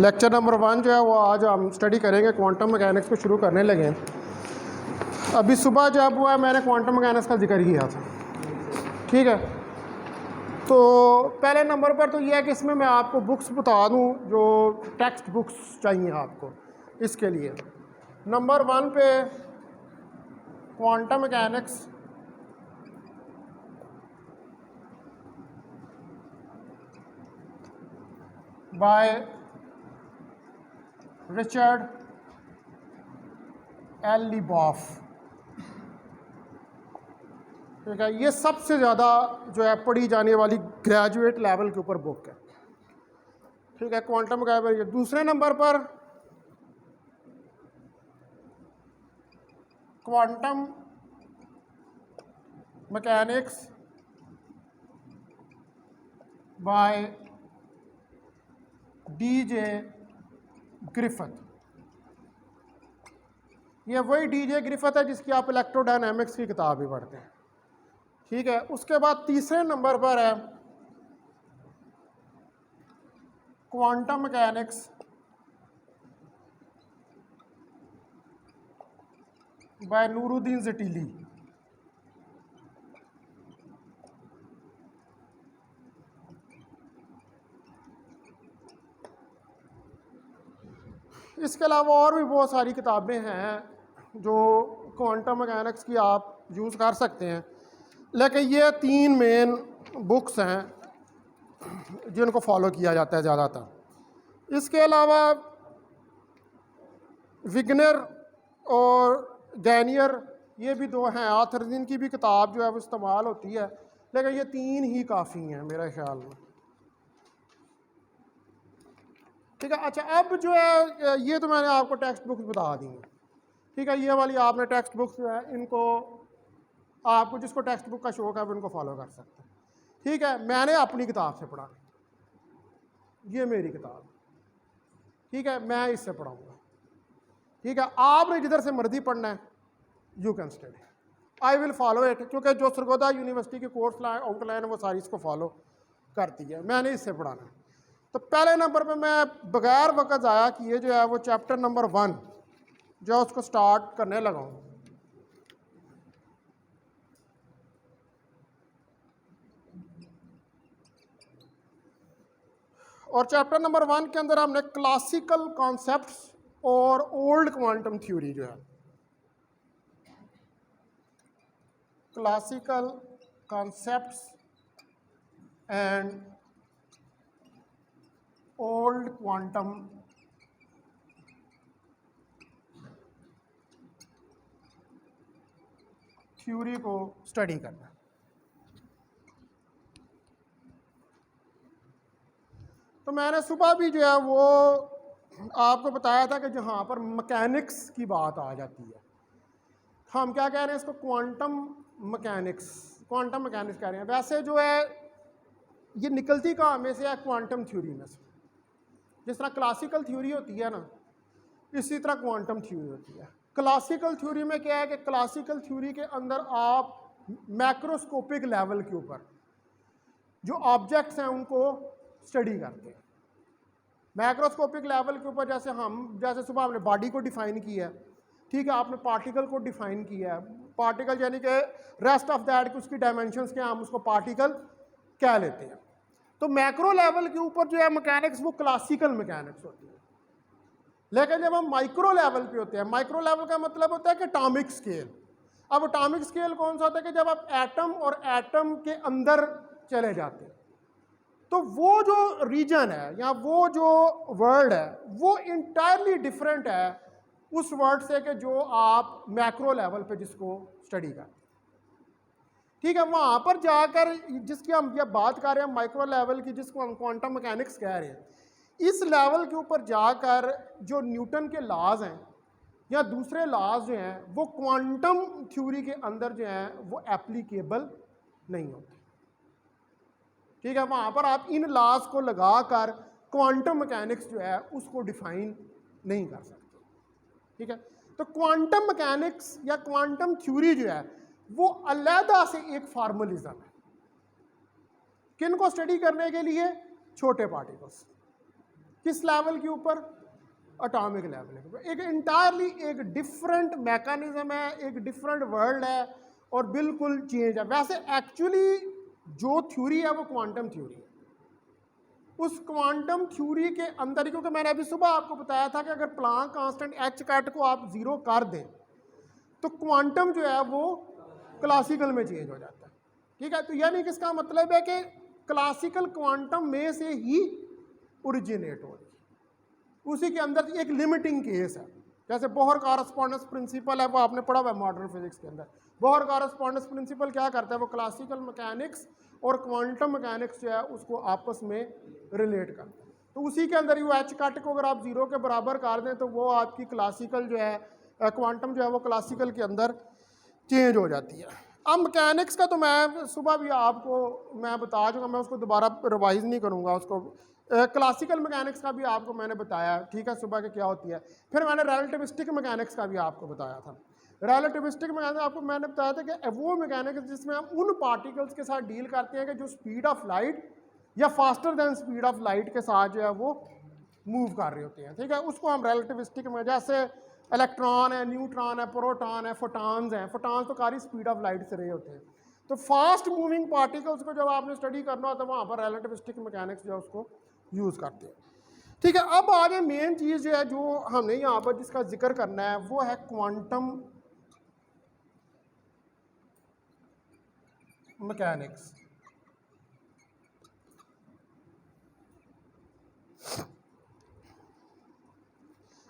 Lecture number 1 जो है वो आज हम स्टडी करेंगे, क्वांटम मैकेनिक्स को शुरू करने लगे हैं। अभी सुबह जब हुआ मैंने क्वांटम मैकेनिक्स का जिक्र किया था, ठीक है। तो पहले नंबर पर तो यह है कि इसमें मैं आपको बुक्स बता दूं जो टेक्स्ट बुक्स चाहिए आपको इसके लिए। नंबर 1 पे quantum mechanics by Richard L Liboff, ठीक है। ये सबसे ज़्यादा जो है पढ़ी जाने वाली ग्रेजुएट लेवल के ऊपर बुक है, ठीक है, क्वांटम मैकेनिक्स। दूसरे नंबर पर quantum mechanics by DJ Griffith. ये वही डीजे ग्रिफिथ है जिसकी आप इलेक्ट्रोडायनामिक्स की किताब भी पढ़ते हैं, ठीक है। उसके बाद तीसरे नंबर पर है क्वांटम मैकेनिक्स बाय नूरुद्दीन ज़टीली। इसके अलावा और भी बहुत सारी किताबें हैं जो क्वांटम मैकेनिक्स की आप यूज़ कर सकते हैं, लेकिन ये 3 मेन बुक्स हैं जिनको फॉलो किया जाता है ज़्यादातर। इसके अलावा विग्नर और गैनियर ये भी 2 हैं आथर, जिनकी भी किताब जो है वो इस्तेमाल होती है, लेकिन ये 3 ही काफ़ी हैं मेरे ख्याल में, ठीक है। अच्छा, अब जो है ये तो मैंने आपको टेक्स्ट बुक्स बता दी हैं, ठीक है। ये वाली आपने टेक्स्ट बुक्स जो है इनको आपको जिसको टेक्स्ट बुक का शौक है वो इनको फॉलो कर सकते हैं, ठीक है। मैंने अपनी किताब से पढ़ा, ये मेरी किताब, ठीक है, मैं इससे पढ़ाऊँगा, ठीक है। आपने जिधर से मर्जी पढ़ना है you can study, I will follow it, क्योंकि जो सरगोदा यूनिवर्सिटी की कोर्स आउटलाइन वो सारी इसको फॉलो करती है, मैंने इससे पढ़ाना है। तो पहले नंबर पे मैं बगैर वक्त ज़ाया किए जो है वो चैप्टर नंबर 1 जो है उसको स्टार्ट करने लगा हूँ। और चैप्टर नंबर 1 के अंदर हमने क्लासिकल कॉन्सेप्ट्स और ओल्ड क्वांटम थ्योरी जो है, classical concepts and old quantum theory को स्टडी करना। तो मैंने सुबह भी जो है वो आपको बताया था कि जहाँ पर मैकेनिक्स की बात आ जाती है, हम क्या कह रहे हैं इसको, क्वांटम मैकेनिक्स कह रहे हैं। वैसे जो है ये निकलती कहाँ में से है, क्वांटम थ्योरी में से। जिस तरह क्लासिकल थ्योरी होती है ना, इसी तरह क्वांटम थ्योरी होती है। क्लासिकल थ्योरी में क्या है कि क्लासिकल थ्योरी के अंदर आप मैक्रोस्कोपिक लेवल के ऊपर जो ऑब्जेक्ट्स हैं उनको स्टडी करते हैं। मैक्रोस्कोपिक लेवल के ऊपर जैसे सुबह हमने बॉडी को डिफाइन किया है, ठीक है, आपने पार्टिकल को डिफाइन किया है। पार्टिकल यानी कि रेस्ट ऑफ दैट उसकी डायमेंशंस क्या, हम उसको पार्टिकल कह लेते हैं। तो मैक्रो लेवल के ऊपर जो है मैकेनिक्स वो क्लासिकल मैकेनिक्स होती है। लेकिन जब हम माइक्रो लेवल पे होते हैं, माइक्रो लेवल का मतलब होता है कि एटॉमिक स्केल। अब एटॉमिक स्केल कौन सा होता है कि जब आप एटम और एटम के अंदर चले जाते हैं, तो वो जो रीजन है या वो जो वर्ड है वो इंटायरली डिफरेंट है उस वर्ड से कि जो आप मैक्रो लेवल पे जिसको स्टडी करते हैं, ठीक है। वहाँ पर जाकर जिसकी हम ये बात कर रहे हैं माइक्रो लेवल की, जिसको हम क्वांटम मैकेनिक्स कह रहे हैं, इस लेवल के ऊपर जाकर जो न्यूटन के लॉज हैं या दूसरे लॉज जो हैं वो क्वांटम थ्योरी के अंदर जो हैं वो एप्लीकेबल नहीं होते, ठीक है। वहाँ पर आप इन लॉज को लगाकर क्वांटम मैकेनिक्स जो है उसको डिफाइन नहीं कर सकते, ठीक है। तो क्वांटम मैकेनिक्स या क्वांटम थ्योरी जो है वो अलहदा से एक फार्मलिज्म है। किन को स्टडी करने के लिए? छोटे पार्टिकल्स, किस लेवल के ऊपर? एटॉमिक लेवल के ऊपर। एक इंटायरली एक डिफरेंट मैकेनिज्म है, एक डिफरेंट वर्ल्ड है और बिल्कुल चेंज है। वैसे एक्चुअली जो थ्योरी है वो क्वांटम थ्योरी है। उस क्वांटम थ्योरी के अंदर, क्योंकि मैंने अभी सुबह आपको बताया था कि अगर प्लांक कांस्टेंट एच कैट को आप जीरो कर दें तो क्वांटम जो है वो क्लासिकल में चेंज हो जाता है। ठीक है, तो यानी कि इसका मतलब है कि क्लासिकल क्वांटम में से ही ओरिजिनेट हो रही है। उसी के अंदर एक लिमिटिंग केस है, जैसे बोहर कॉरस्पॉन्डेंस प्रिंसिपल है, वो आपने पढ़ा हुआ है मॉडर्न फिजिक्स के अंदर। बोहर कॉरस्पॉन्डेंस प्रिंसिपल क्या करता है? वो क्लासिकल मैकेनिक्स और क्वांटम मैकेनिक्स जो है उसको आपस में रिलेट करता है। तो उसी के अंदर यू एच कट को अगर आप जीरो के बराबर कर दें तो वो आपकी क्लासिकल जो है क्वांटम जो है वो क्लासिकल के अंदर चेंज हो जाती है। अब मैकेनिक्स का तो मैं सुबह भी आपको मैं बता चुका, मैं उसको दोबारा रिवाइज नहीं करूँगा उसको। क्लासिकल मैकेनिक्स का भी आपको मैंने बताया, ठीक है, सुबह के क्या होती है। फिर मैंने रिलेटिविस्टिक मैकेनिक्स का भी आपको बताया था। रिलेटिविस्टिक मैकेनिक्स आपको मैंने बताया था कि वो मैकेनिक्स जिसमें हम उन पार्टिकल्स के साथ डील करते हैं कि जो स्पीड ऑफ लाइट या faster than speed of light के साथ जो है वो मूव कर रहे होते हैं। ठीक है, उसको हम रिलेटिविस्टिक में, जैसे इलेक्ट्रॉन है, न्यूट्रॉन है, प्रोटॉन है, फोटॉन्स हैं। फोटॉन्स तो कारी स्पीड ऑफ लाइट से रहे होते हैं। तो फास्ट मूविंग पार्टिकल्स को जब आपने स्टडी करना होता है वहाँ पर रिलेटिविस्टिक मैकेनिक्स जो है उसको यूज़ करते हैं। ठीक है, अब आगे मेन चीज़ जो है जो हमने यहाँ पर जिसका जिक्र करना है वो है क्वांटम मैकेनिक्स।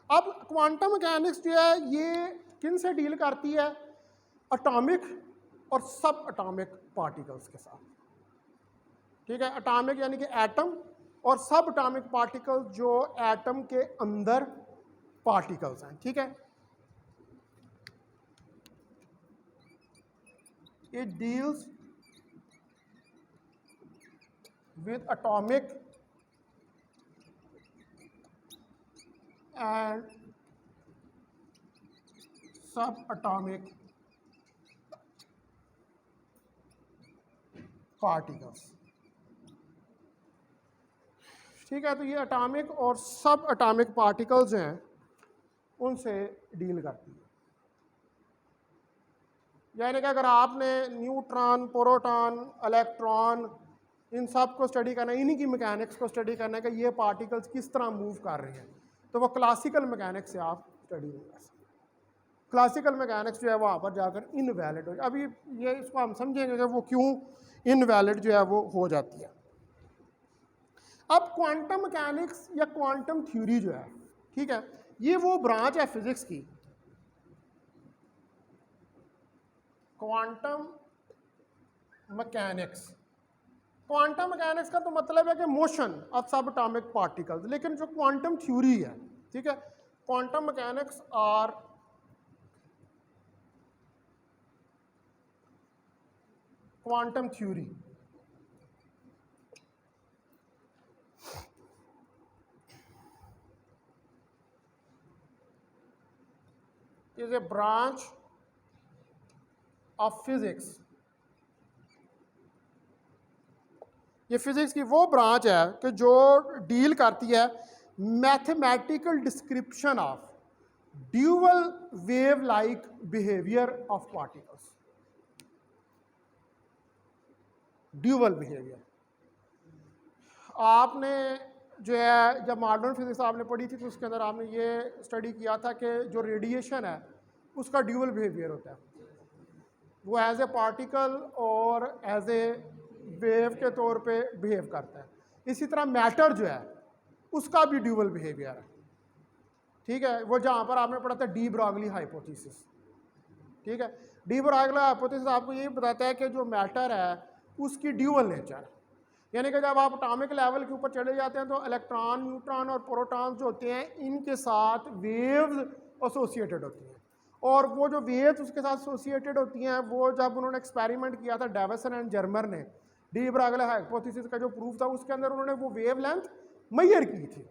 अब क्वांटम मैकेनिक्स जो है ये किन से डील करती है? एटॉमिक और सब एटॉमिक पार्टिकल्स के साथ। ठीक है, एटॉमिक यानी कि एटम और सब एटॉमिक पार्टिकल्स जो एटम के अंदर पार्टिकल्स हैं। ठीक है, it deals with atomic and सब एटॉमिक पार्टिकल्स। ठीक है, तो ये एटॉमिक और सब एटॉमिक पार्टिकल्स हैं उनसे डील करती है। यानी कि अगर आपने न्यूट्रॉन, प्रोटॉन, इलेक्ट्रॉन इन सब को स्टडी करना है, इन्हीं की मैकेनिक्स को स्टडी करना है कि ये पार्टिकल्स किस तरह मूव कर रहे हैं, तो वो क्लासिकल मैकेनिक्स से आप स्टडी नहीं कर सकते। क्लासिकल मैकेनिक्स जो है वहाँ पर जाकर इनवैलिड हो, अभी ये इसको हम समझेंगे कि वो क्यों इनवैलिड जो है वो हो जाती है। अब क्वांटम मैकेनिक्स या क्वांटम थ्योरी जो है, ठीक है, ये वो ब्रांच है फिजिक्स की, क्वांटम मैकेनिक्स। क्वांटम मैकेनिक्स का तो मतलब है कि motion of subatomic particles, लेकिन जो क्वांटम थ्योरी है, ठीक है, क्वांटम मैकेनिक्स और quantum theory is a branch of physics. ये फिजिक्स की वो ब्रांच है कि जो डील करती है mathematical description of dual wave like behaviour of particles. Dual behaviour आपने जो है जब मॉडर्न फिजिक्स आपने पढ़ी थी तो उसके अंदर आपने ये स्टडी किया था कि जो रेडिएशन है उसका ड्यूअल बिहेवियर होता है, वो एज ए पार्टिकल और एज ए वेव के तौर पे बिहेव करता है। इसी तरह मैटर जो है उसका भी ड्यूअल बिहेवियर है। ठीक है, वो जहाँ पर आपने पढ़ा था डी ब्रॉगली हाइपोथेसिस। ठीक है, डी ब्रॉगली हाइपोथेसिस आपको ये बताता है कि जो मैटर है उसकी ड्यूअल नेचर है, यानी कि जब आप एटॉमिक लेवल के ऊपर चले जाते हैं तो इलेक्ट्रॉन, न्यूट्रॉन और प्रोटॉन्स जो होते हैं इनके साथ वेव्स एसोसिएटेड होती हैं, और वो जो वेव्स उसके साथ एसोसिएटेड होती हैं वो जब उन्होंने एक्सपेरिमेंट किया था डेविसन एंड जर्मर ने डी ब्रॉगली हाइपोथेसिस का जो प्रूफ था उसके अंदर उन्होंने वो वेव लेंथ मेजर की थी।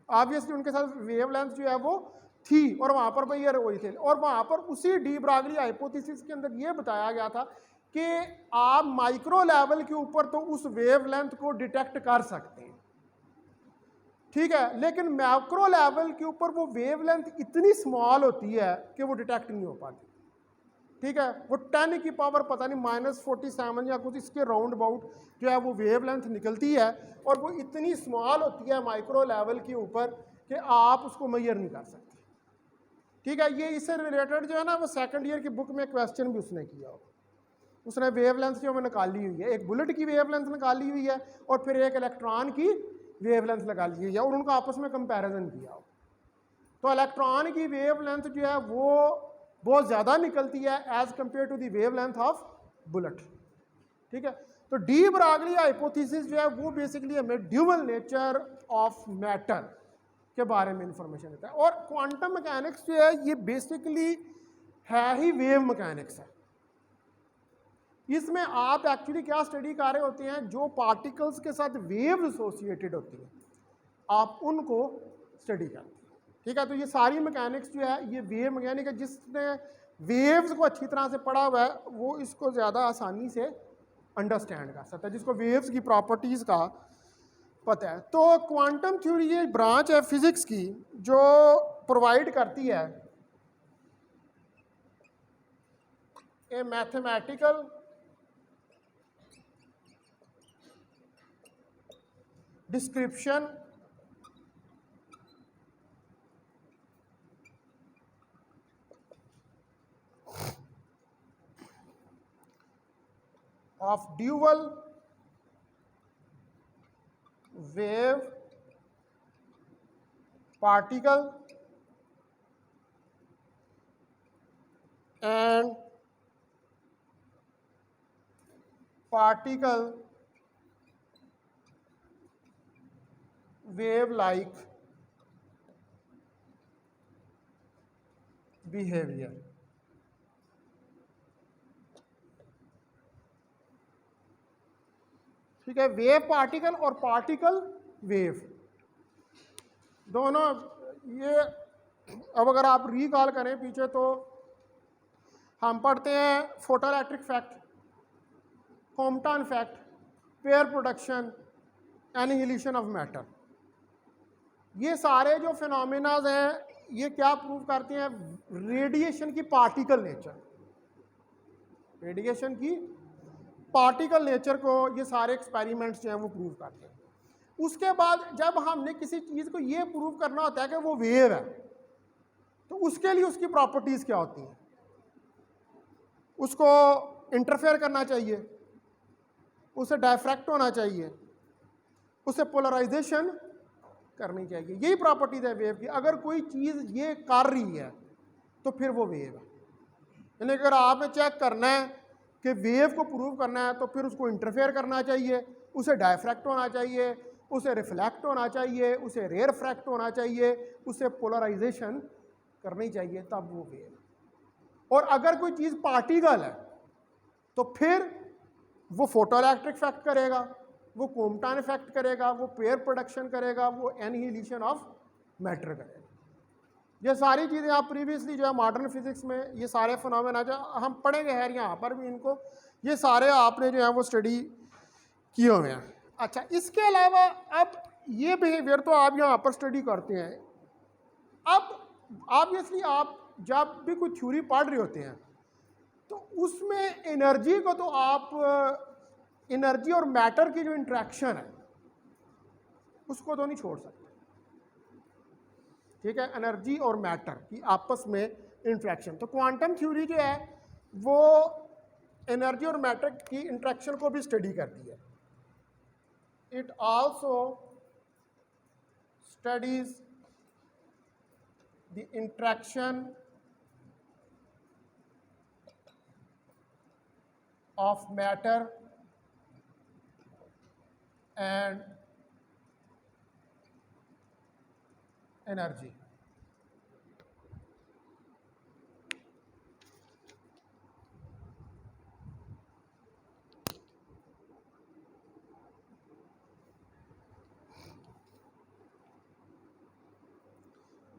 ऑब्वियसली उनके साथ वेव लेंथ जो है वो थी और वहाँ पर मेजर हुई थी, और वहाँ पर उसी डी ब्रॉगली हाइपोथेसिस के अंदर ये बताया गया था कि आप माइक्रो लेवल के ऊपर तो उस वेव लेंथ को डिटेक्ट कर सकते हैं, ठीक है, लेकिन मैक्रो लेवल के ऊपर वो वेवलेंथ इतनी स्मॉल होती है कि वो डिटेक्ट नहीं हो पाती। ठीक है, वो 10 की पावर पता नहीं -47 या कुछ इसके राउंड अबाउट जो है वो वेवलेंथ निकलती है, और वो इतनी स्मॉल होती है माइक्रो लेवल के ऊपर कि आप उसको मेजर नहीं कर सकते। ठीक है, ये इससे रिलेटेड जो है ना वो सेकंड ईयर की बुक में क्वेश्चन भी उसने किया हो। उसने वेवलेंथ जो वो निकाली हुई है, एक बुलेट की वेवलेंथ निकाली हुई है और फिर एक इलेक्ट्रॉन की वेवलेंथ निकाली हुई है, और उनका आपस में कंपैरिजन किया हो। तो इलेक्ट्रॉन की वेवलेंथ जो है वो बहुत ज़्यादा निकलती है as compare to the wavelength of bullet. ठीक है, तो डी ब्रागली हाइपोथेसिस जो है वो बेसिकली हमें ड्यूअल नेचर ऑफ मैटर के बारे में इंफॉर्मेशन देता है। और क्वांटम मैकेनिक्स जो है ये बेसिकली है ही वेव मैकेनिक्स है। इसमें आप एक्चुअली क्या स्टडी कर रहे होते हैं, जो पार्टिकल्स के साथ वेव एसोसिएटेड होती है आप उनको स्टडी करते हैं। ठीक है, तो ये सारी मैकेनिक्स जो है ये वेव मैकेनिक है। जिसने वेव्स को अच्छी तरह से पढ़ा हुआ है वो इसको ज़्यादा आसानी से अंडरस्टैंड कर सकता है, जिसको वेव्स की प्रॉपर्टीज़ का पता है। तो क्वांटम थ्योरी ये ब्रांच है फिजिक्स की जो प्रोवाइड करती है ए mathematical description of dual wave particle and particle wave like behavior। ठीक है, वेव पार्टिकल और पार्टिकल वेव दोनों ये, अब अगर आप रिकॉल करें पीछे तो हम पढ़ते हैं photo electric fact, Compton fact, pair production, annihilation of matter. ये सारे जो फिनोमिनाज हैं ये क्या प्रूव करते हैं, रेडिएशन की पार्टिकल नेचर, रेडिएशन की पार्टिकल नेचर को ये सारे एक्सपेरिमेंट्स जो हैं वो प्रूव करते हैं। उसके बाद जब हमने किसी चीज़ को ये प्रूव करना होता है कि वो वेव है, तो उसके लिए उसकी प्रॉपर्टीज़ क्या होती हैं, उसको इंटरफेयर करना चाहिए, उसे डायफ्रैक्ट होना चाहिए, उसे पोलराइजेशन करनी चाहिए। यही प्रॉपर्टीज़ है वेव की। अगर कोई चीज़ ये कर रही है तो फिर वो वेव है। यानी अगर आपने चेक करना है कि वेव को प्रूव करना है तो फिर उसको इंटरफेयर करना चाहिए, उसे डायफ्रैक्ट होना चाहिए, उसे रिफ्लेक्ट होना चाहिए, उसे रेयरफ्रैक्ट होना चाहिए, उसे पोलराइजेशन करनी चाहिए, तब वो वेव। और अगर कोई चीज़ पार्टिकल है तो फिर वो फोटो इलेक्ट्रिक इफेक्ट करेगा, वो कॉम्पटन इफेक्ट करेगा, वो पेयर प्रोडक्शन करेगा, वो एनिहिलेशन ऑफ मैटर करेगा। ये सारी चीज़ें आप प्रीवियसली जो है मॉडर्न फिजिक्स में ये सारे फिनोमेना जो हम पढ़ेंगे है यहाँ पर भी इनको, ये सारे आपने जो है वो स्टडी किए हुए हैं। अच्छा, इसके अलावा अब ये बिहेवियर तो आप यहाँ पर स्टडी करते हैं। अब ऑब्वियसली आप जब भी कोई थ्योरी पढ़ रहे होते हैं तो उसमें एनर्जी को तो आप एनर्जी और मैटर की जो इंट्रैक्शन है उसको तो नहीं छोड़ सकते। ठीक है, एनर्जी और मैटर की आपस में इंट्रैक्शन, तो क्वांटम थ्योरी जो है वो एनर्जी और मैटर की इंट्रैक्शन को भी स्टडी करती है। It also studies the interaction of matter and energy।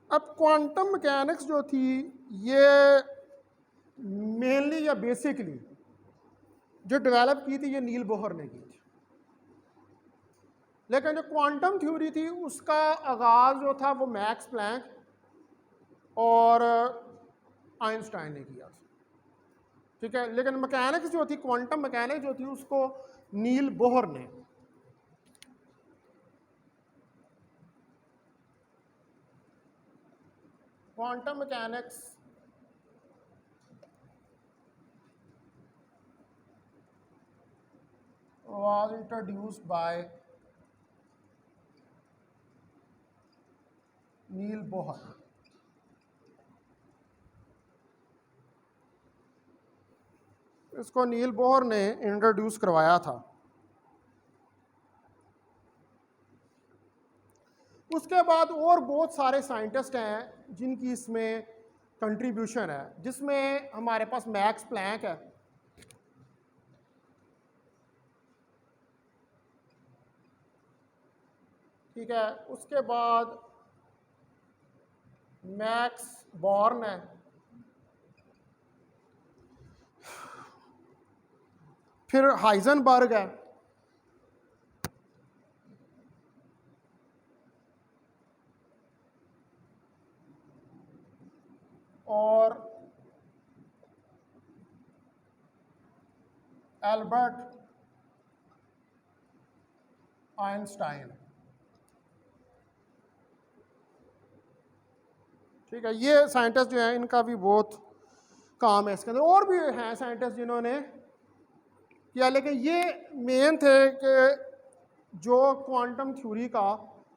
अब क्वांटम मैकेनिक्स जो थी ये मेनली या बेसिकली जो डेवलप की थी ये नील बोहर ने की थी, लेकिन जो क्वांटम थ्योरी थी उसका आगाज़ जो था वो मैक्स प्लैंक और आइंस्टाइन ने किया, ठीक है। लेकिन मैकेनिक्स जो थी, क्वांटम मैकेनिक्स जो थी, उसको नील बोहर ने, quantum mechanics was introduced by Niels Bohr. इसको नील बोहर ने इंट्रोड्यूस करवाया था। उसके बाद और बहुत सारे साइंटिस्ट हैं जिनकी इसमें कंट्रीब्यूशन है, जिसमें हमारे पास मैक्स प्लैंक है, ठीक है। उसके बाद मैक्स बॉर्न है, फिर हाइजनबर्ग है, और एल्बर्ट आइंस्टाइन, ठीक है। ये साइंटिस्ट जो हैं इनका भी बहुत काम है इसके अंदर। और भी हैं साइंटिस्ट जिन्होंने किया, लेकिन ये मेन थे कि जो क्वांटम थ्योरी का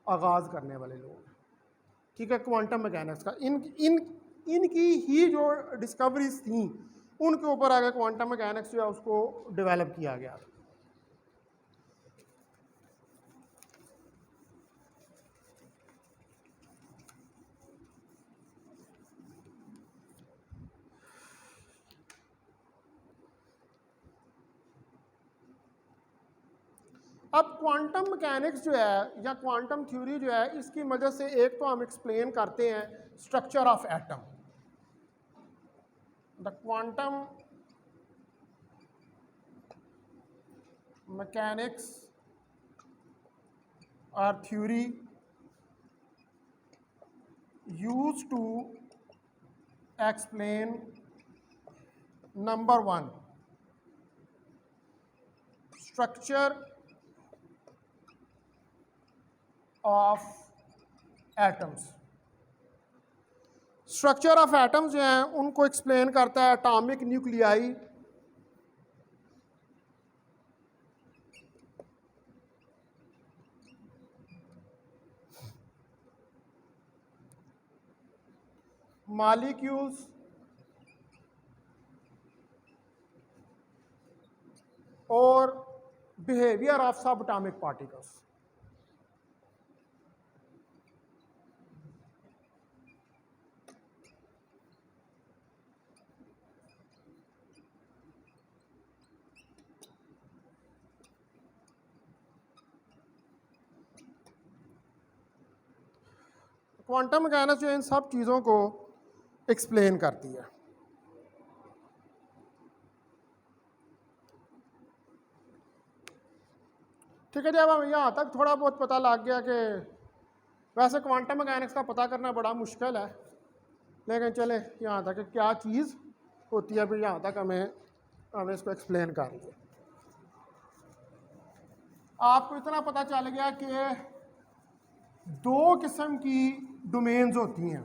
आगाज़ करने वाले लोग, ठीक है, क्वांटम मैकेनिक्स का। इनकी ही जो डिस्कवरीज थी उनके ऊपर आगे क्वांटम मैकेनिक्स जो है उसको डेवलप किया गया। अब क्वांटम मैकेनिक्स जो है या क्वांटम थ्योरी जो है, इसकी मदद से एक तो हम एक्सप्लेन करते हैं structure of atom. The quantum mechanics और theory used to explain number one, structure of atoms। Structure of atoms जो हैं उनको एक्सप्लेन करता है एटॉमिक न्यूक्लियाई, मॉलिक्यूल्स और behaviour of subatomic particles. Quantum mechanics जो इन सब चीज़ों को एक्सप्लेन करती है। ठीक है जी, अब हमें यहाँ तक थोड़ा बहुत पता लग गया कि वैसे क्वांटम मैकेनिक्स का पता करना बड़ा मुश्किल है, लेकिन चले यहाँ तक क्या चीज़ होती है, अभी यहाँ तक हमें इसको एक्सप्लेन कर लिया। आपको इतना पता चल गया कि दो किस्म की डोमेन्स होती हैं,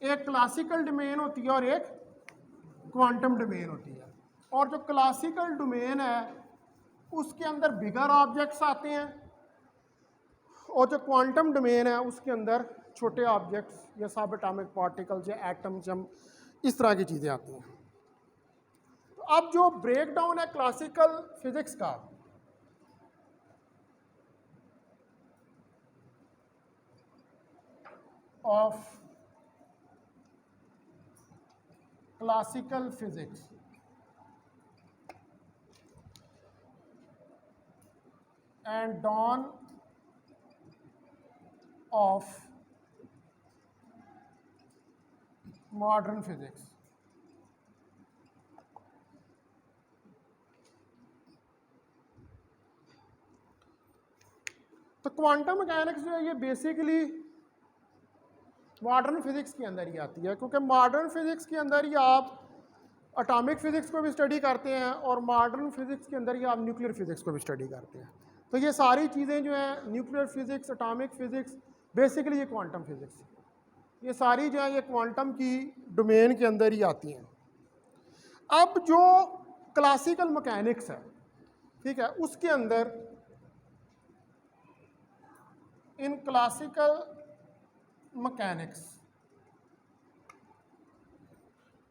एक क्लासिकल डोमेन होती है और एक क्वांटम डोमेन होती है। और जो क्लासिकल डोमेन है उसके अंदर बिगर ऑब्जेक्ट्स आते हैं, और जो क्वांटम डोमेन है उसके अंदर छोटे ऑब्जेक्ट्स या सब एटॉमिक पार्टिकल्स या एटम्स, हम इस तरह की चीज़ें आती हैं। तो अब जो ब्रेक डाउन है क्लासिकल फिजिक्स का, of classical physics and dawn of modern physics. तो क्वांटम मैकेनिक्स जो है ये बेसिकली मॉडर्न फिजिक्स के अंदर ही आती है, क्योंकि मॉडर्न फिजिक्स के अंदर ही आप एटॉमिक फिजिक्स को भी स्टडी करते हैं और मॉडर्न फिजिक्स के अंदर ही आप न्यूक्लियर फिजिक्स को भी स्टडी करते हैं। तो ये सारी चीज़ें जो हैं nuclear physics, atomic physics, basically ये क्वांटम फिजिक्स, ये सारी जो है ये क्वांटम की डोमेन के अंदर ही आती हैं। अब जो क्लासिकल मैकेनिक्स है, ठीक है, उसके अंदर इन क्लासिकल मैकेनिक्स,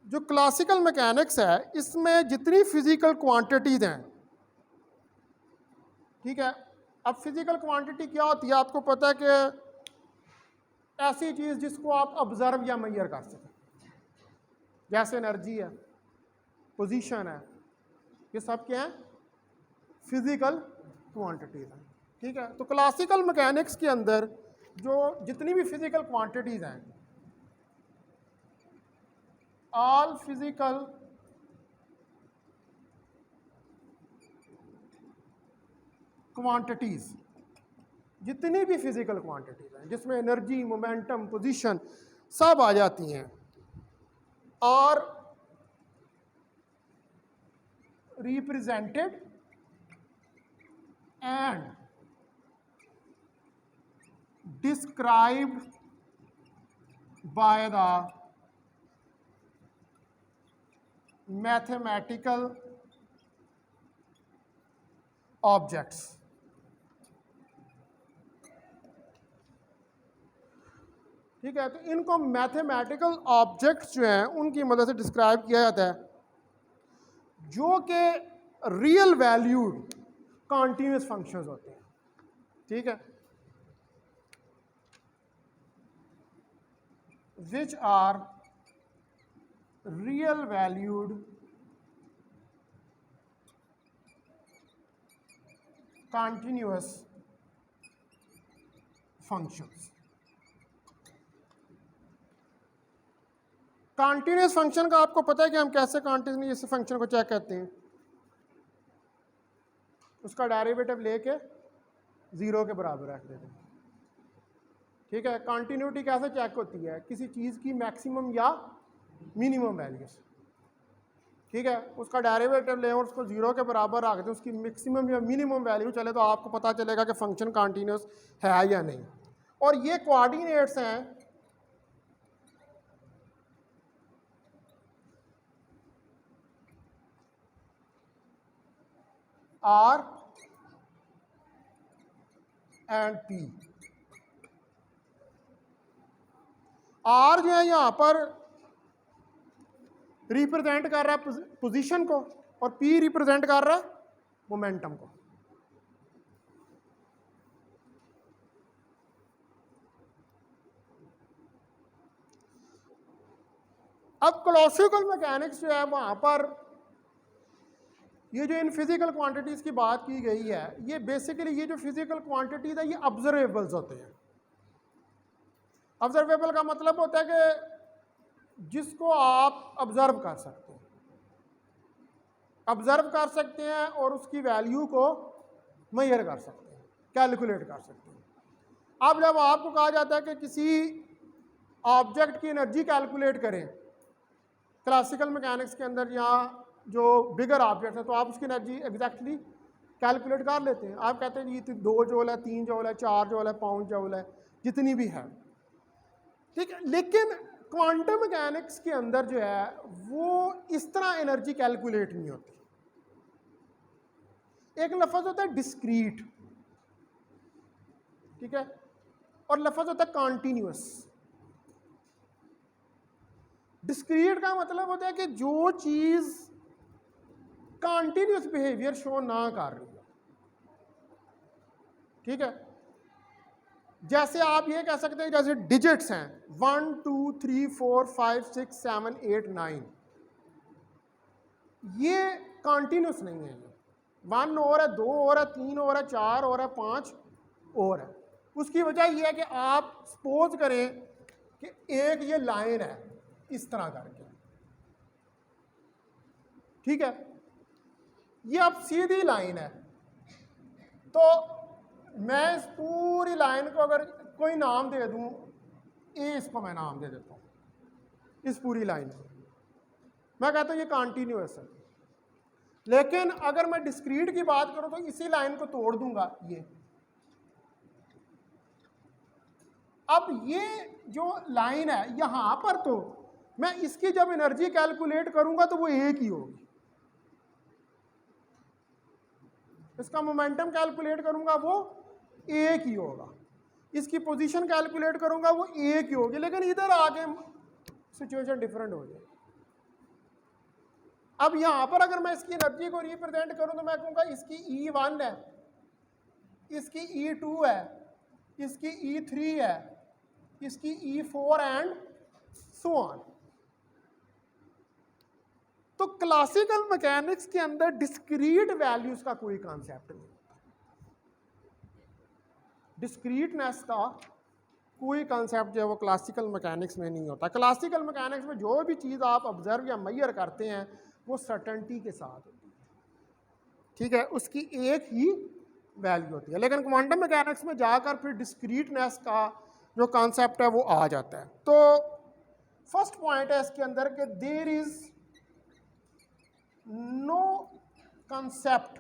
जो क्लासिकल मैकेनिक्स है इसमें जितनी फिजिकल क्वांटिटीज हैं, ठीक है, अब फिजिकल क्वांटिटी क्या होती है आपको पता है कि ऐसी चीज़ जिसको आप ऑब्जर्व या मेजर कर सकें, जैसे एनर्जी है, पोजीशन है, ये सब क्या है, फिजिकल क्वांटिटीज हैं, ठीक है। तो क्लासिकल मैकेनिक्स के अंदर जो जितनी भी फिजिकल क्वांटिटीज हैं, ऑल फिजिकल क्वांटिटीज, जितनी भी फिजिकल क्वांटिटीज हैं जिसमें एनर्जी, मोमेंटम, पोजीशन सब आ जाती हैं, और represented and described by the mathematical objects, ठीक है। तो इनको मैथमेटिकल ऑब्जेक्ट्स जो हैं उनकी मदद से डिस्क्राइब किया जाता है, जो कि रियल वैल्यूड कॉन्टिन्यूस फंक्शंस होते हैं, ठीक है, which are real valued continuous functions। Continuous function का आपको पता है कि हम कैसे कॉन्टिन्यूस फंक्शन को चेक करते हैं, उसका डेरिवेटिव लेके जीरो के बराबर रख देते हैं, ठीक है। कॉन्टिन्यूटी कैसे चेक होती है, किसी चीज़ की मैक्सिमम या मिनिमम वैल्यूज, ठीक है, उसका डेरिवेटिव लें और उसको जीरो के बराबर रख दें, उसकी मैक्सिमम या मिनिमम वैल्यू चले तो आपको पता चलेगा कि फंक्शन कॉन्टिन्यूस है या नहीं। और ये कोऑर्डिनेट्स हैं R एंड P। R जो है यहाँ पर रिप्रेजेंट कर रहा है पोजीशन को और P रिप्रेजेंट कर रहा है मोमेंटम को। अब क्लासिकल मैकेनिक्स जो है वहाँ पर ये जो इन फिजिकल क्वांटिटीज़ की बात की गई है, ये बेसिकली ये जो फिजिकल क्वांटिटीज़ है ये ऑब्जर्वेबल्स होते हैं। ऑब्जर्वेबल का मतलब होता है कि जिसको आप ऑब्जर्व कर सकते हैं, ऑब्जर्व कर सकते हैं और उसकी वैल्यू को मेजर कर सकते हैं, कैलकुलेट कर सकते हैं। अब जब आपको कहा जाता है कि किसी ऑब्जेक्ट की एनर्जी कैलकुलेट करें क्लासिकल मैकेनिक्स के अंदर, यहाँ जो बिगर ऑब्जेक्ट है तो आप उसकी एनर्जी एग्जैक्टली कैलकुलेट कर लेते हैं। आप कहते हैं ये 2 जूल है, 3 जूल है, 4 जूल है, 5 जूल है, जितनी भी है, ठीक है। लेकिन क्वांटम मैकेनिक्स के अंदर जो है वो इस तरह एनर्जी कैलकुलेट नहीं होती। एक लफ्ज़ होता है डिस्क्रीट, ठीक है, और लफ्ज़ होता है कॉन्टिन्यूस। डिस्क्रीट का मतलब होता है कि जो चीज़ कॉन्टिन्यूस बिहेवियर शो ना कर रही है, ठीक है। जैसे आप ये कह सकते हैं जैसे डिजिट्स हैं 1 2 3 4 5 6 7 8 9, ये कॉन्टिन्यूस नहीं है। ये 1 और है, 2 और है, 3 और है, 4 और है, 5 और है। उसकी वजह यह है कि आप सपोज करें कि एक ये लाइन है इस तरह करके, ठीक है, ये अब सीधी लाइन है, तो मैं इस पूरी लाइन को अगर कोई नाम दे दूं, ए इसको मैं नाम दे देता हूं, इस पूरी लाइन को मैं कहता हूं ये कॉन्टिन्यूअस है। लेकिन अगर मैं डिस्क्रीट की बात करूं तो इसी लाइन को तोड़ दूंगा ये। अब ये जो लाइन है यहां पर, तो मैं इसकी जब एनर्जी कैलकुलेट करूंगा तो वो एक ही होगी। इसका मोमेंटम कैलकुलेट करूंगा वो एक ही होगा, इसकी पोजीशन कैलकुलेट करूंगा वो एक ही होगी, लेकिन इधर आगे सिचुएशन डिफरेंट हो जाए। अब यहां पर अगर मैं इसकी एनर्जी को रिप्रेजेंट करूं तो मैं कहूंगा इसकी E1 है, इसकी E2 है, इसकी E3 है, इसकी E4 एंड सो ऑन। तो क्लासिकल मैकेनिक्स के अंदर डिस्क्रीट वैल्यूज का कोई कॉन्सेप्ट नहीं होता, डिस्क्रीटनेस का कोई कॉन्सेप्ट जो है वो क्लासिकल मैकेनिक्स में नहीं होता। क्लासिकल मैकेनिक्स में जो भी चीज़ आप ऑब्जर्व या मेजर करते हैं वो सर्टेनिटी के साथ होती है, ठीक है, उसकी एक ही वैल्यू होती है। लेकिन क्वांटम मैकेनिक्स में जाकर फिर डिस्क्रीटनेस का जो कॉन्सेप्ट है वो आ जाता है। तो फर्स्ट पॉइंट है इसके अंदर कि there is no concept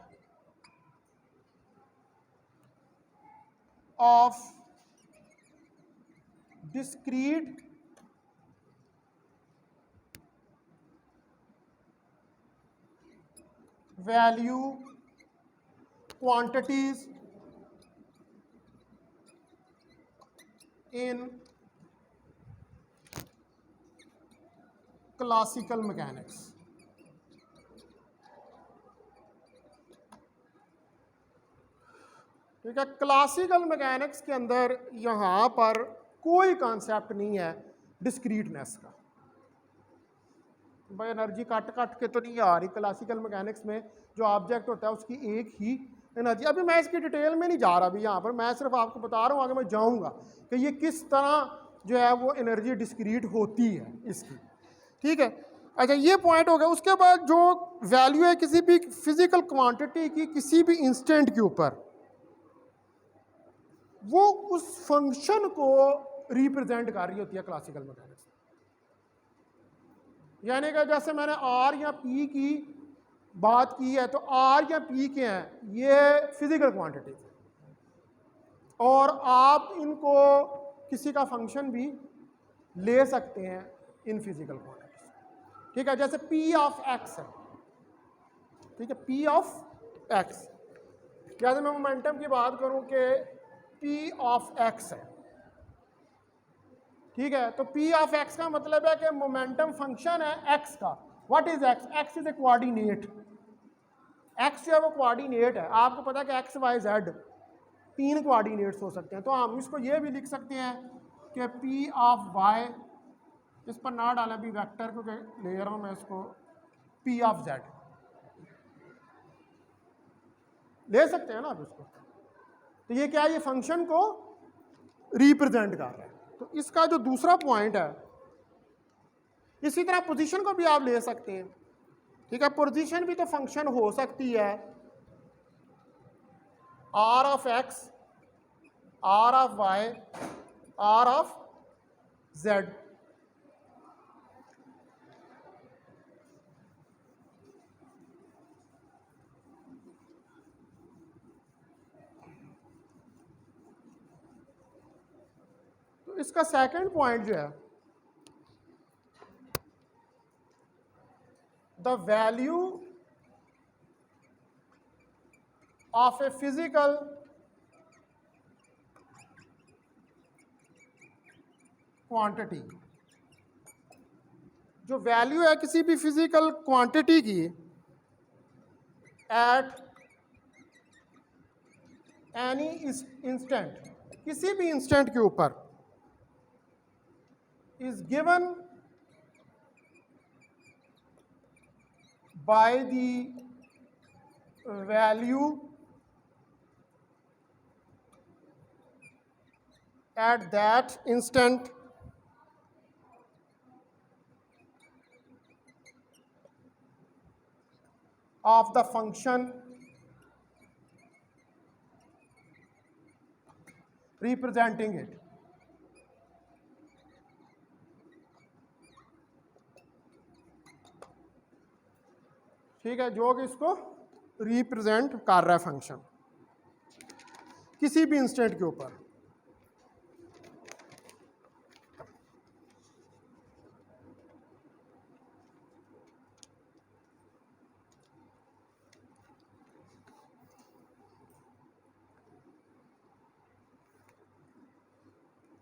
of discrete value quantities in classical mechanics। ठीक है, क्लासिकल मैकेनिक्स के अंदर यहाँ पर कोई कॉन्सेप्ट नहीं है डिस्क्रीटनेस का। भाई एनर्जी कट के तो नहीं आ रही, क्लासिकल मैकेनिक्स में जो ऑब्जेक्ट होता है उसकी एक ही एनर्जी। अभी मैं इसकी डिटेल में नहीं जा रहा अभी यहाँ पर, मैं सिर्फ आपको बता रहा हूँ, आगे मैं जाऊँगा कि ये किस तरह जो है वो एनर्जी डिस्क्रीट होती है इसकी, ठीक है। अच्छा, ये पॉइंट हो गया। उसके बाद जो वैल्यू है किसी भी फिजिकल क्वांटिटी की किसी भी इंस्टेंट के ऊपर, वो उस फंक्शन को रिप्रेजेंट कर रही होती है क्लासिकल मैकेनिक्स। यानी कि जैसे मैंने आर या पी की बात की है, तो आर या पी के हैं, ये फिजिकल क्वांटिटी है और आप इनको किसी का फंक्शन भी ले सकते हैं इन फिजिकल क्वांटिटीज, ठीक है। जैसे पी ऑफ एक्स है, ठीक है, पी ऑफ एक्स। जैसे मैं मोमेंटम की बात करूं कि पी ऑफ एक्स है, ठीक है, तो पी ऑफ एक्स का मतलब है कि मोमेंटम फंक्शन है एक्स का। What is x? X is a coordinate. X जो है वो कोऑर्डिनेट है। आपको पता है कि एक्स वाई जेड 3 कोऑर्डिनेट्स हो सकते हैं, तो हम इसको ये भी लिख सकते हैं कि पी ऑफ वाई, इस पर ना डालें अभी वेक्टर को ले रहा हूँ मैं, इसको पी ऑफ जेड ले सकते हैं ना आप इसको। तो ये क्या है, ये फंक्शन को रिप्रेजेंट कर रहा है। तो इसका जो दूसरा पॉइंट है, इसी तरह पोजीशन को भी आप ले सकते हैं, ठीक है। पोजीशन भी तो फंक्शन हो सकती है, R of X, R of Y, R of Z. तो इसका सेकंड पॉइंट जो है, the value of a physical quantity, जो वैल्यू है किसी भी फिजिकल क्वांटिटी की एट एनी इंस्टेंट, किसी भी इंस्टेंट के ऊपर, is given by the value at that instant of the function representing it. ठीक है, जो कि इसको रिप्रेजेंट कर रहा है फंक्शन किसी भी इंस्टेंट के ऊपर।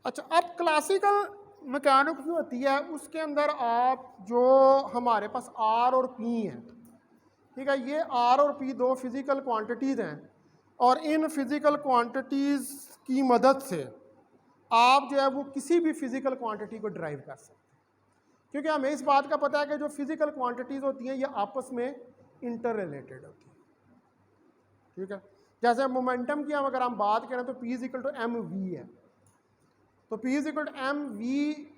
अच्छा, अब क्लासिकल मैकेनिक्स जो होती है उसके अंदर आप जो हमारे पास आर और पी हैं, ठीक है, ये आर और पी दो फिजिकल क्वांटिटीज़ हैं और इन फिजिकल क्वांटिटीज़ की मदद से आप जो है वो किसी भी फिजिकल क्वांटिटी को ड्राइव कर सकते हैं, क्योंकि हमें इस बात का पता है कि जो फिजिकल क्वांटिटीज़ होती हैं ये आपस में इंटर रिलेटेड होती हैं। ठीक है, जैसे मोमेंटम की अगर हम बात करें तो P equal to M V है, तो P equal to M V,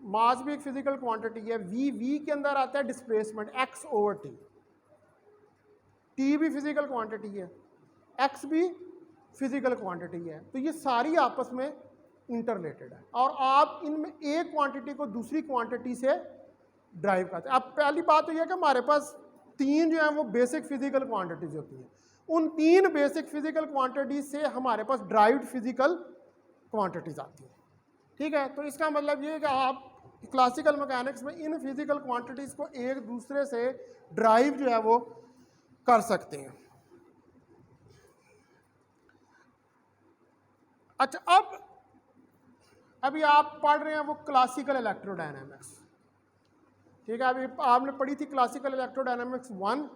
mass भी एक फिजिकल क्वांटिटी है, वी के अंदर आता है displacement x over T, T भी फिजिकल क्वांटिटी है, x भी फिजिकल क्वांटिटी है, तो ये सारी आपस में इंटरलेटेड है और आप इनमें एक क्वांटिटी को दूसरी क्वांटिटी से ड्राइव करते हैं। अब पहली बात तो यह है कि हमारे पास तीन जो है वो बेसिक फिजिकल क्वांटिटीज होती हैं, उन तीन बेसिक फिजिकल क्वांटिटीज से हमारे पास ड्राइव्ड फिजिकल क्वांटिटीज आती हैं। ठीक है, तो इसका मतलब ये है कि आप क्लासिकल मैकेनिक्स में इन फिजिकल क्वांटिटीज को एक दूसरे से ड्राइव जो है वो कर सकते हैं। अच्छा, अभी आप पढ़ रहे हैं वो क्लासिकल इलेक्ट्रोडायनामिक्स। ठीक है, अभी आपने पढ़ी थी क्लासिकल इलेक्ट्रोडायनामिक्स 1,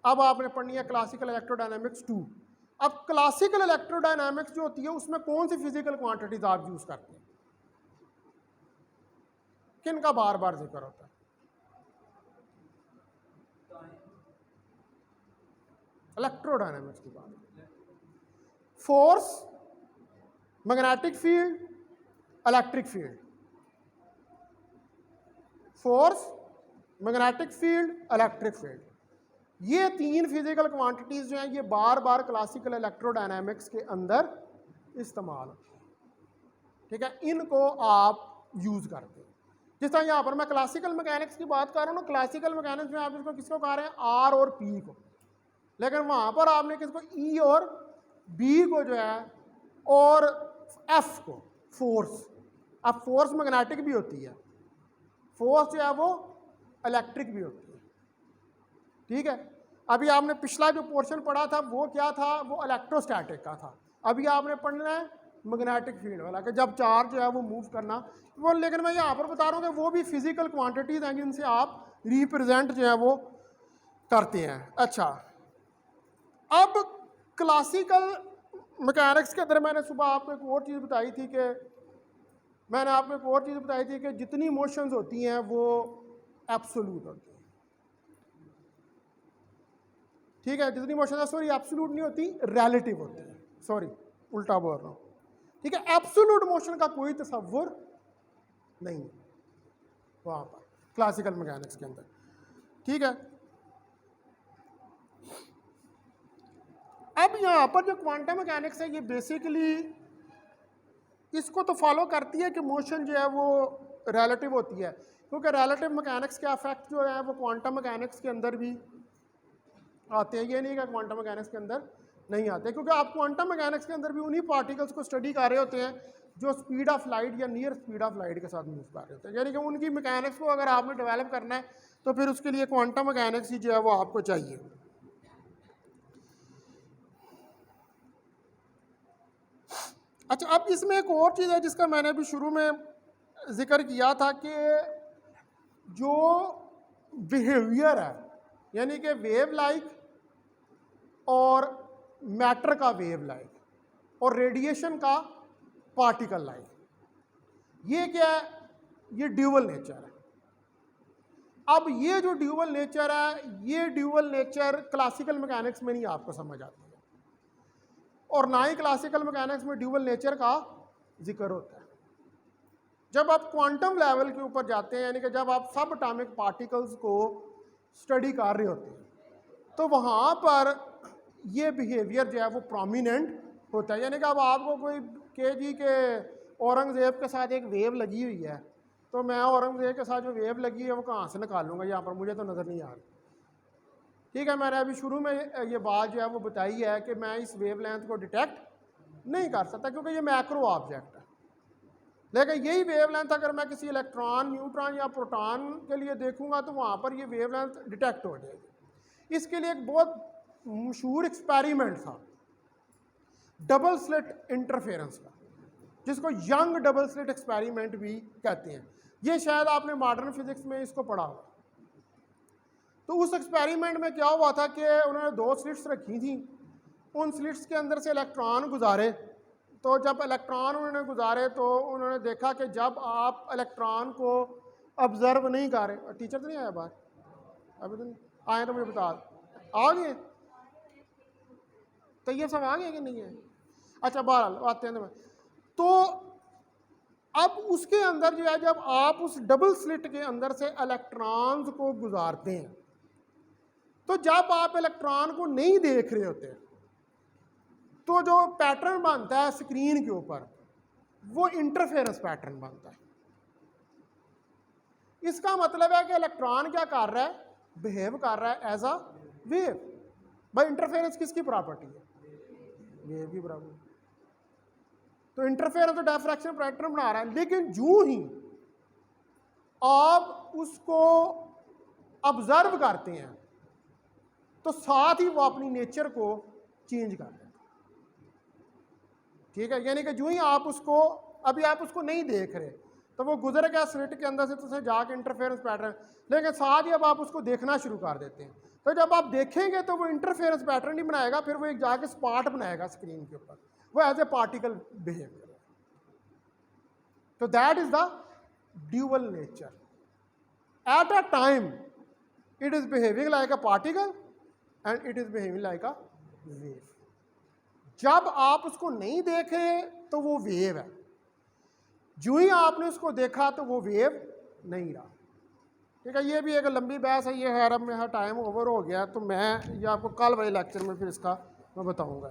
अब आपने पढ़नी है क्लासिकल इलेक्ट्रोडायनामिक्स 2। अब क्लासिकल इलेक्ट्रोडायनामिक्स जो होती है उसमें कौन सी फिजिकल क्वांटिटीज आप यूज करते हैं, किन का बार बार जिक्र होता है? इलेक्ट्रोडायनामिक्स की बात, force, magnetic field, electric field, force, magnetic field, electric field, ये तीन फिजिकल क्वांटिटीज जो हैं ये बार बार क्लासिकल इलेक्ट्रोडायनामिक्स के अंदर इस्तेमाल होती हैं। ठीक है, इनको आप यूज करते हैं। जिस तरह यहाँ पर मैं क्लासिकल मैकेनिक्स की बात कर रहा हूँ ना, क्लासिकल मैकेनिक्स में आप इसको किसको कह रहे हैं, आर और पी को, लेकिन वहाँ पर आपने किसको, ई और बी को जो है, और एफ को, फोर्स। अब फोर्स मैग्नेटिक भी होती है, फोर्स जो है वो इलेक्ट्रिक भी होती है। ठीक है, अभी आपने पिछला जो पोर्शन पढ़ा था वो क्या था, वो इलेक्ट्रोस्टैटिक का था। अभी आपने पढ़ना है मैग्नेटिक फील्ड वाला, कि जब चार्ज जो है वो मूव करना वो, लेकिन मैं यहाँ पर बता रहा हूँ कि वो भी फिजिकल क्वांटिटीज हैं जिनसे आप रिप्रेजेंट जो है वो करते हैं। अच्छा, अब क्लासिकल मैकेनिक्स के अंदर मैंने सुबह आपको एक और चीज़ बताई थी कि जितनी मोशंस होती हैं वो एब्सोल्यूट होती हैं। ठीक है, जितनी मोशन, सॉरी एब्सोल्यूट नहीं होती, रिलेटिव होती है, सॉरी उल्टा बोल रहा हूँ। ठीक है, एब्सोल्यूट मोशन का कोई तसव्वुर नहीं है वहाँ पर क्लासिकल मैकेनिक्स के अंदर। ठीक है, अब यहाँ पर जो क्वांटम मैकेनिक्स है ये बेसिकली इसको तो फॉलो करती है कि मोशन जो है वो रिलेटिव होती है, क्योंकि रिलेटिव मैकेनिक्स के इफेक्ट जो है वो क्वांटम मैकेनिक्स के अंदर भी आते हैं। ये नहीं कि क्वांटम मैकेनिक्स के अंदर नहीं आते, क्योंकि आप क्वांटम मैकेनिक्स के अंदर भी उन्हीं पार्टिकल्स को स्टडी कर रहे होते हैं जो स्पीड ऑफ लाइट या नियर स्पीड ऑफ लाइट के साथ मूव कर रहे होते हैं, यानी कि उनकी मैकेनिक्स को अगर आपने डेवलप करना है तो फिर उसके लिए क्वांटम मैकेनिक्स ही जो है वो आपको चाहिए। अच्छा, अब इसमें एक और चीज़ है जिसका मैंने अभी शुरू में जिक्र किया था कि जो बिहेवियर है, यानी कि वेव लाइक और मैटर का वेव लाइक और रेडिएशन का पार्टिकल लाइक, ये क्या है, ये ड्यूअल नेचर है। अब ये जो ड्यूअल नेचर है, ये ड्यूअल नेचर क्लासिकल मैकेनिक्स में नहीं आपको समझ आती है, और ना ही क्लासिकल मैकेनिक्स में ड्यूअल नेचर का जिक्र होता है। जब आप क्वांटम लेवल के ऊपर जाते हैं, यानी कि जब आप सब एटॉमिक पार्टिकल्स को स्टडी कर रहे होते हैं, तो वहाँ पर ये बिहेवियर जो है वो प्रोमिनेंट होता है। यानी कि अब आपको कोई कि जी के औरंगज़ेब के साथ एक वेव लगी हुई है, तो मैं औरंगज़ेब के साथ जो वेव लगी है वो कहाँ से निकालूंगा, यहाँ पर मुझे तो नज़र नहीं आ रही। ठीक है, मैंने अभी शुरू में ये बात जो है वो बताई है कि मैं इस वेव लेंथ को डिटेक्ट नहीं कर सकता क्योंकि ये मैक्रो ऑब्जेक्ट है। लेकिन यही वेव लेंथ अगर मैं किसी इलेक्ट्रॉन, न्यूट्रॉन या प्रोटॉन के लिए देखूंगा तो वहाँ पर ये वेव लेंथ डिटेक्ट हो जाएगी। इसके लिए एक बहुत मशहूर एक्सपेरिमेंट था डबल स्लिट इंटरफेरेंस का, जिसको यंग डबल स्लिट एक्सपेरिमेंट भी कहते हैं। ये शायद आपने मॉडर्न फिजिक्स में इसको पढ़ा होगा। तो उस एक्सपेरिमेंट में क्या हुआ था कि उन्होंने 2 स्लिट्स रखी थी, उन स्लिट्स के अंदर से इलेक्ट्रॉन गुजारे। तो जब इलेक्ट्रॉन उन्होंने गुजारे तो उन्होंने देखा कि जब आप इलेक्ट्रॉन को ऑब्जर्व नहीं कर रहे, टीचर तो नहीं आया बाहर अभी, तो आए तो मुझे बता, आ गए तो ये सब आ गए कि नहीं है? अच्छा, बहरहाल आते हैं। तो अब उसके अंदर जो है, जब आप उस डबल स्लिट के अंदर से इलेक्ट्रॉन्स को गुजारते हैं, तो जब आप इलेक्ट्रॉन को नहीं देख रहे होते तो जो पैटर्न बनता है स्क्रीन के ऊपर वो इंटरफेरेंस पैटर्न बनता है। इसका मतलब है कि इलेक्ट्रॉन क्या कर रहा है, बिहेव कर रहा है एज अ वेव। भाई इंटरफेरेंस किसकी प्रॉपर्टी है? वेव की प्रॉपर्टी। तो इंटरफेरेंस तो डायफ्रैक्शन पैटर्न बना रहा है, लेकिन जो ही आप उसको ऑब्जर्व करते हैं तो साथ ही वो अपनी नेचर को चेंज कर देता है। ठीक है, यानी कि जो ही आप उसको, अभी आप उसको नहीं देख रहे तो वो गुजर गया स्लिट के अंदर से, तो जाके इंटरफेरेंस पैटर्न, लेकिन साथ ही अब आप उसको देखना शुरू कर देते हैं, तो जब आप देखेंगे तो वो इंटरफेरेंस पैटर्न ही बनाएगा, फिर वो एक जाके स्पॉट बनाएगा स्क्रीन के ऊपर, वो एज ए पार्टिकल बिहेव करेगा। तो that is the dual nature. At a time it is behaving like a particle and it is behaving like a wave. जब आप उसको नहीं देखे तो वो वेव है, जो ही आपने उसको देखा तो वो वेव नहीं रहा। ठीक है, ये भी एक लंबी बहस है, ये है अब मेरा टाइम ओवर हो गया, तो मैं ये आपको कल वाले लेक्चर में फिर इसका मैं बताऊंगा।